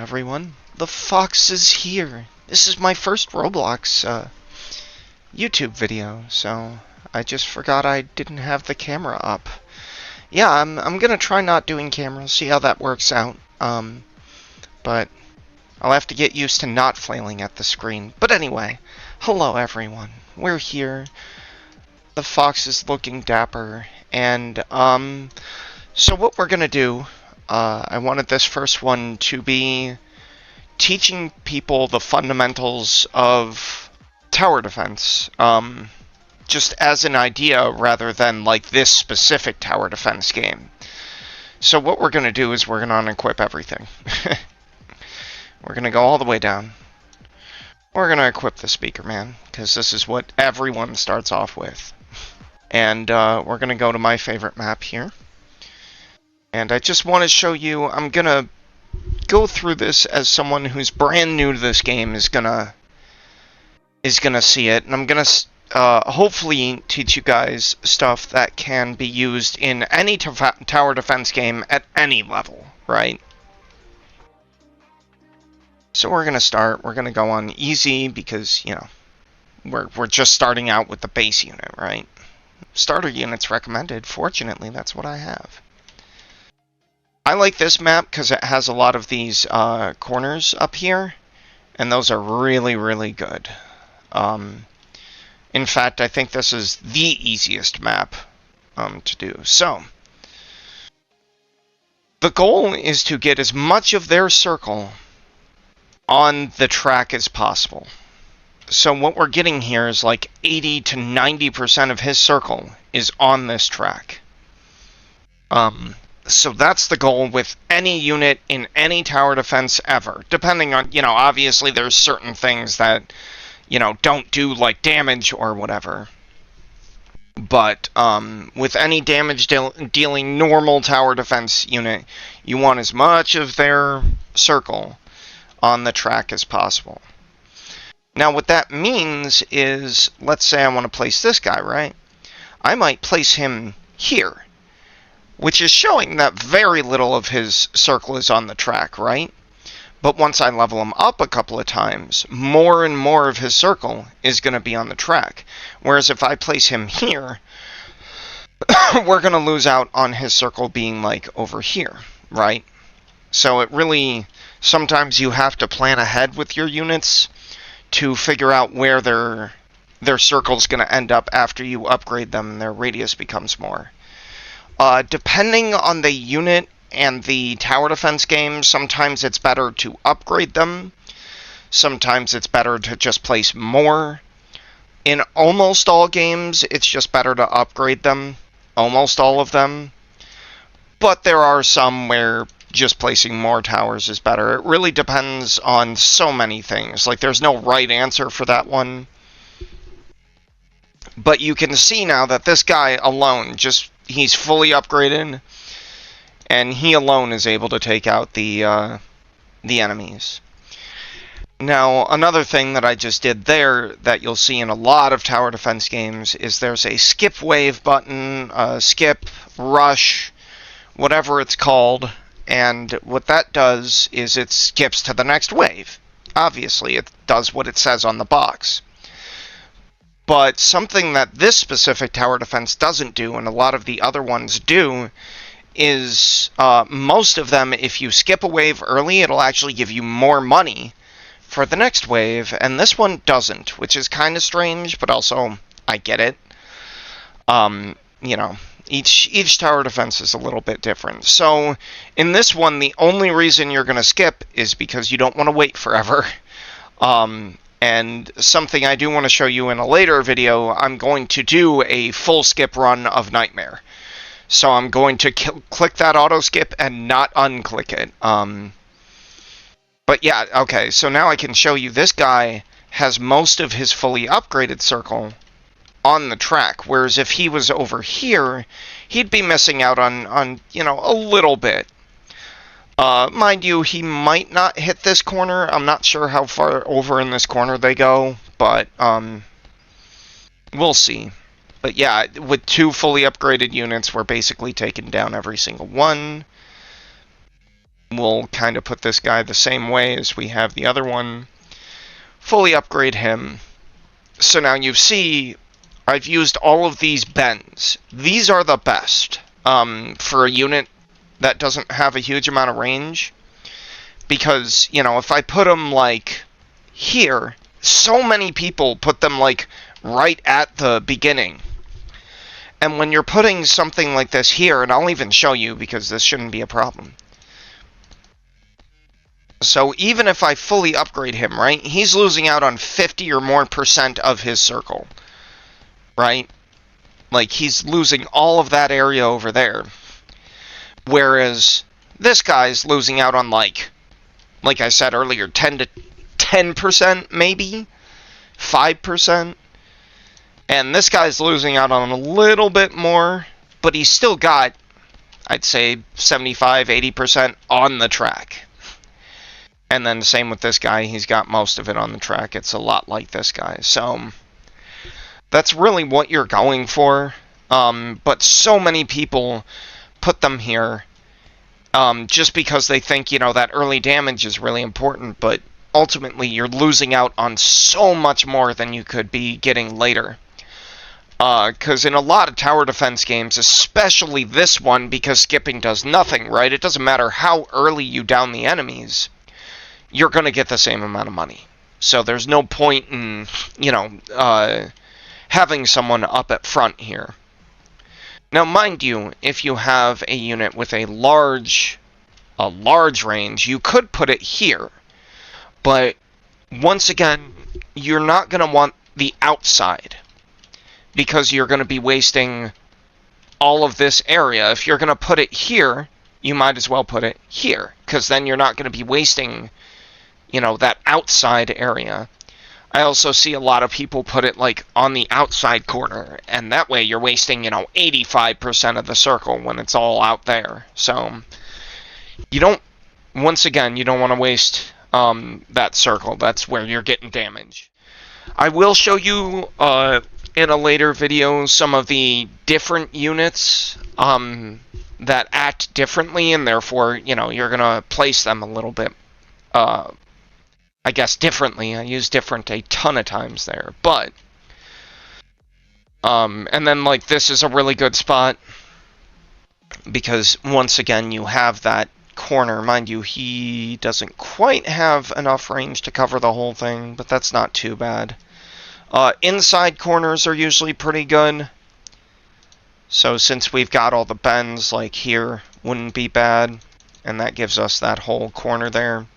everyone. The Fox is here. This is my first Roblox YouTube video, so I just forgot I didn't have the camera up. Yeah, I'm gonna try not doing cameras, see how that works out. But I'll have to get used to not flailing at the screen. But anyway, hello everyone. We're here. The Fox is looking dapper, and so what we're gonna do, I wanted this first one to be teaching people the fundamentals of tower defense, just as an idea rather than like this specific tower defense game. So what we're gonna do is we're gonna unequip everything. We're gonna go all the way down. We're gonna equip the speaker man, because this is what everyone starts off with. And we're gonna go to my favorite map here. And I just want to show you, I'm gonna go through this as someone who's brand new to this game is gonna see it, and I'm gonna hopefully teach you guys stuff that can be used in any tower defense game at any level, right? So we're gonna start. We're gonna go on easy because, you know, we're just starting out with the base unit, right? Starter units recommended. Fortunately, that's what I have. I like this map because it has a lot of these corners up here, and those are really, really good. In fact, I think this is the easiest map to do. So, the goal is to get as much of their circle on the track as possible. So what we're getting here is like 80 to 90% of his circle is on this track. So that's the goal with any unit in any tower defense ever. Depending on, you know, obviously there's certain things that, you know, don't do like damage or whatever. But with any damage dealing normal tower defense unit, you want as much of their circle on the track as possible. Now what that means is, let's say I want to place this guy, right? I might place him here, which is showing that very little of his circle is on the track, right? But once I level him up a couple of times, more and more of his circle is going to be on the track. Whereas if I place him here, we're going to lose out on his circle being like over here, right? So it really, sometimes you have to plan ahead with your units to figure out where their circle's going to end up after you upgrade them and their radius becomes more. Depending on the unit and the tower defense game, sometimes it's better to upgrade them. Sometimes it's better to just place more. In almost all games, it's just better to upgrade them. Almost all of them. But there are some where just placing more towers is better. It really depends on so many things. Like, there's no right answer for that one. But you can see now that this guy alone, he's fully upgraded, and he alone is able to take out the enemies. Now, another thing that I just did there that you'll see in a lot of tower defense games is there's a skip wave button, skip, rush, whatever it's called, and what that does is it skips to the next wave. Obviously, it does what it says on the box. But something that this specific tower defense doesn't do, and a lot of the other ones do, is most of them, if you skip a wave early, it'll actually give you more money for the next wave, and this one doesn't, which is kind of strange, but also, I get it. You know, each tower defense is a little bit different. So, in this one, the only reason you're going to skip is because you don't want to wait forever. And something I do want to show you in a later video, I'm going to do a full skip run of Nightmare. So I'm going to click that auto skip and not unclick it. But yeah, okay, so now I can show you this guy has most of his fully upgraded circle on the track, whereas if he was over here, he'd be missing out on you know, a little bit. Mind you, he might not hit this corner. I'm not sure how far over in this corner they go, but we'll see. But yeah, with 2 fully upgraded units, we're basically taking down every single one. We'll kind of put this guy the same way as we have the other one. Fully upgrade him. So now you see I've used all of these bends. These are the best for a unit that doesn't have a huge amount of range. Because, you know, if I put them, like, here, so many people put them, like, right at the beginning. And when you're putting something like this here, and I'll even show you because this shouldn't be a problem. So even if I fully upgrade him, right, he's losing out on 50 or more % of his circle. Right? Like, he's losing all of that area over there. Whereas this guy's losing out on, like I said earlier, 10% maybe? 5%? And this guy's losing out on a little bit more, but he's still got, I'd say, 75, 80% on the track. And then same with this guy, he's got most of it on the track. It's a lot like this guy. So that's really what you're going for. But so many people put them here just because they think, you know, that early damage is really important, but ultimately you're losing out on so much more than you could be getting later. Because in a lot of tower defense games, especially this one, because skipping does nothing, right? It doesn't matter how early you down the enemies, you're going to get the same amount of money. So there's no point in, you know, having someone up at front here. Now, mind you, if you have a unit with a large range, you could put it here. But once again, you're not going to want the outside because you're going to be wasting all of this area. If you're going to put it here, you might as well put it here because then you're not going to be wasting, you know, that outside area. I also see a lot of people put it, like, on the outside corner, and that way you're wasting, you know, 85% of the circle when it's all out there. So, you don't, once again, you don't want to waste that circle. That's where you're getting damage. I will show you in a later video some of the different units that act differently, and therefore, you know, you're going to place them a little bit I guess differently. I use different a ton of times there, but and then, like, this is a really good spot because once again you have that corner. Mind you, he doesn't quite have enough range to cover the whole thing, but that's not too bad. Inside corners are usually pretty good, so since we've got all the bends, like here, wouldn't be bad, and that gives us that whole corner there.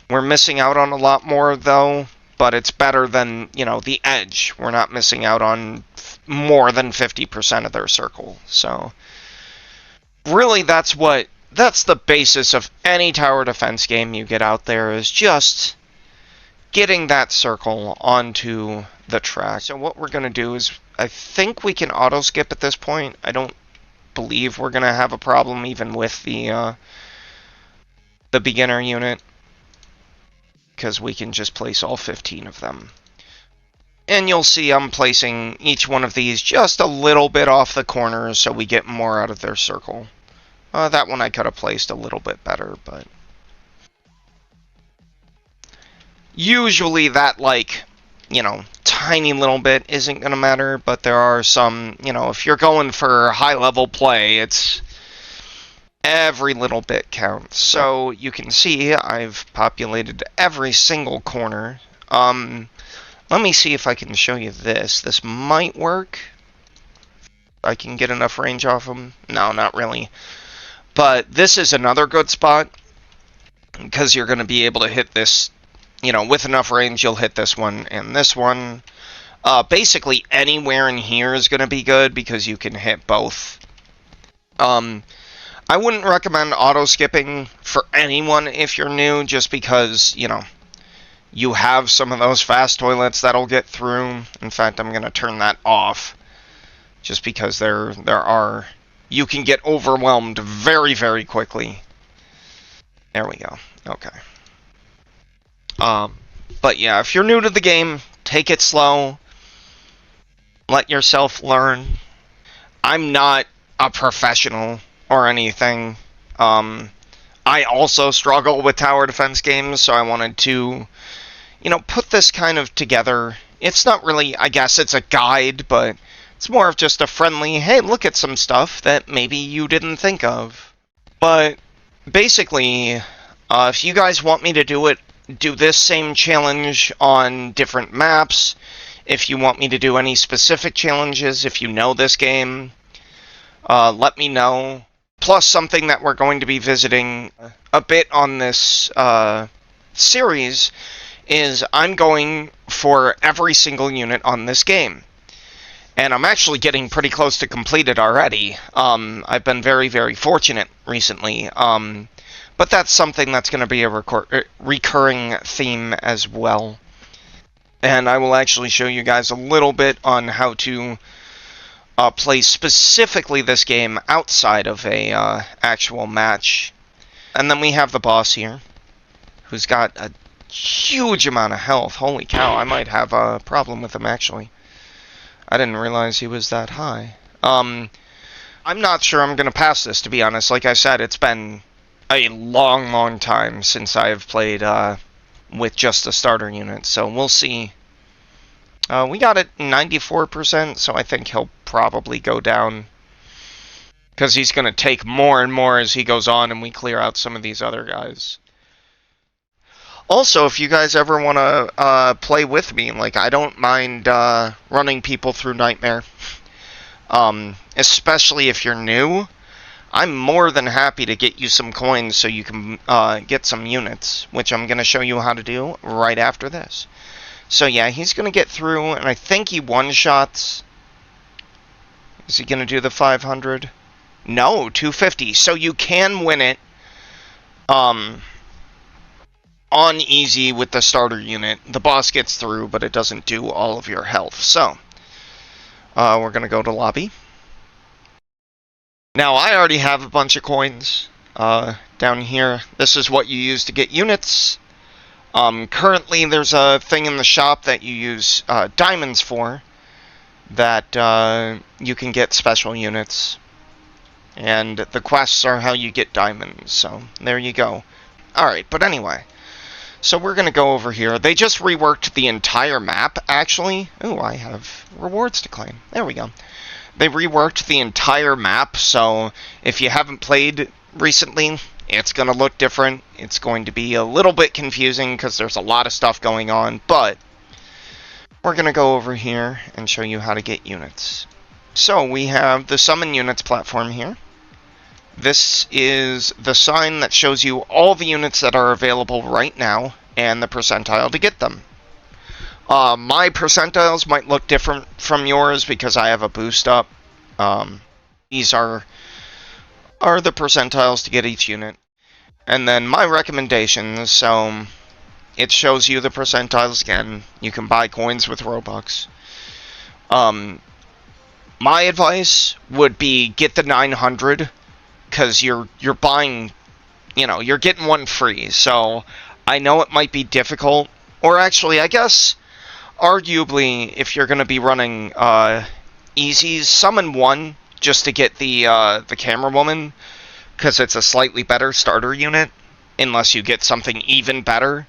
We're missing out on a lot more, though, but it's better than, you know, the edge. We're not missing out on more than 50% of their circle. So, really, that's the basis of any tower defense game you get out there, is just getting that circle onto the track. So what we're going to do is, I think we can auto-skip at this point. I don't believe we're going to have a problem even with the beginner unit, because we can just place all 15 of them. And you'll see I'm placing each one of these just a little bit off the corners so we get more out of their circle. That one I could have placed a little bit better, but usually that, like, you know, tiny little bit isn't going to matter, but there are some, you know, if you're going for high-level play, it's every little bit counts. So you can see I've populated every single corner. Let me see if I can show you this. This might work. I can get enough range off them. No, not really. But this is another good spot because you're going to be able to hit this, you know, with enough range, you'll hit this one and this one. Basically anywhere in here is going to be good because you can hit both. I wouldn't recommend auto-skipping for anyone if you're new, just because, you know, you have some of those fast toilets that'll get through. In fact, I'm going to turn that off, just because you can get overwhelmed very, very quickly. There we go. Okay. But yeah, if you're new to the game, take it slow. Let yourself learn. I'm not a professional or anything. I'm I also struggle with tower defense games, so I wanted to, put this kind of together. It's not really, I guess it's a guide, but it's more of just a friendly, hey, look at some stuff that maybe you didn't think of. But basically, if you guys want me to do this same challenge on different maps, if you want me to do any specific challenges, if you know this game, let me know. Plus, something that we're going to be visiting a bit on this series is I'm going for every single unit on this game. And I'm actually getting pretty close to completed already. I've been very, very fortunate recently. But that's something that's going to be a recurring theme as well. And I will actually show you guys a little bit on how to play specifically this game outside of a actual match. And then we have the boss here, who's got a huge amount of health. Holy cow, I might have a problem with him, actually. I didn't realize he was that high. I'm not sure I'm going to pass this, to be honest. Like I said, it's been a long, long time since I've played with just a starter unit, so we'll see. We got it 94%, so I think he'll probably go down, because he's going to take more and more as he goes on and we clear out some of these other guys. Also, if you guys ever want to play with me, like, I don't mind running people through Nightmare. Especially if you're new. I'm more than happy to get you some coins so you can get some units, which I'm going to show you how to do right after this. So yeah, he's going to get through, and I think he one-shots. Is he going to do the 500? No, 250. So you can win it on easy with the starter unit. The boss gets through, but it doesn't do all of your health. So, we're going to go to lobby. Now, I already have a bunch of coins down here. This is what you use to get units. Currently, there's a thing in the shop that you use diamonds for, that you can get special units. And the quests are how you get diamonds, so there you go. Alright, but anyway. So we're going to go over here. They just reworked the entire map, actually. Ooh, I have rewards to claim. There we go. They reworked the entire map, so if you haven't played recently, it's going to look different. It's going to be a little bit confusing because there's a lot of stuff going on, but we're going to go over here and show you how to get units. So we have the Summon Units platform here. This is the sign that shows you all the units that are available right now and the percentile to get them. My percentiles might look different from yours because I have a boost up. These are the percentiles to get each unit. And then my recommendations, so it shows you the percentiles again. You can buy coins with Robux. My advice would be get the 900. Because you're buying, you're getting one free. So I know it might be difficult, or actually, I guess, arguably, if you're going to be running easies, summon one just to get the camera woman, because it's a slightly better starter unit, unless you get something even better.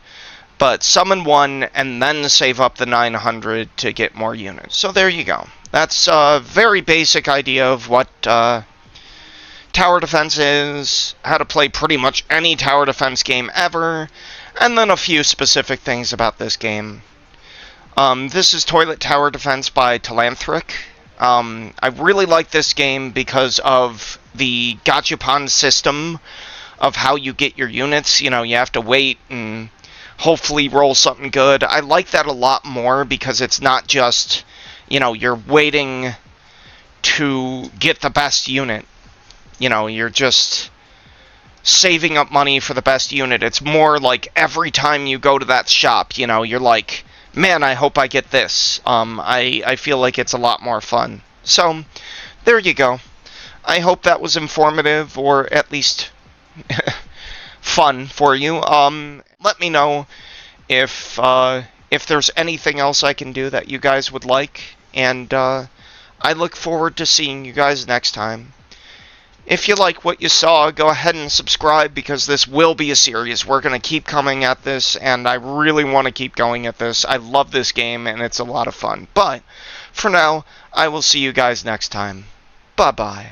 But summon one and then save up the 900 to get more units. So there you go. That's a very basic idea of what tower defense is, how to play pretty much any tower defense game ever, and then a few specific things about this game. This is Toilet Tower Defense by Telanthric. I really like this game because of the gachapon system of how you get your units. You have to wait and hopefully roll something good. I like that a lot more because it's not just, you're waiting to get the best unit. You're just saving up money for the best unit. It's more like every time you go to that shop, you're like, man, I hope I get this. I feel like it's a lot more fun. So, there you go. I hope that was informative, or at least fun for you. Let me know if there's anything else I can do that you guys would like, and I look forward to seeing you guys next time. If you like what you saw, go ahead and subscribe, because this will be a series. We're going to keep coming at this, and I really want to keep going at this. I love this game, and it's a lot of fun. But for now, I will see you guys next time. Bye-bye.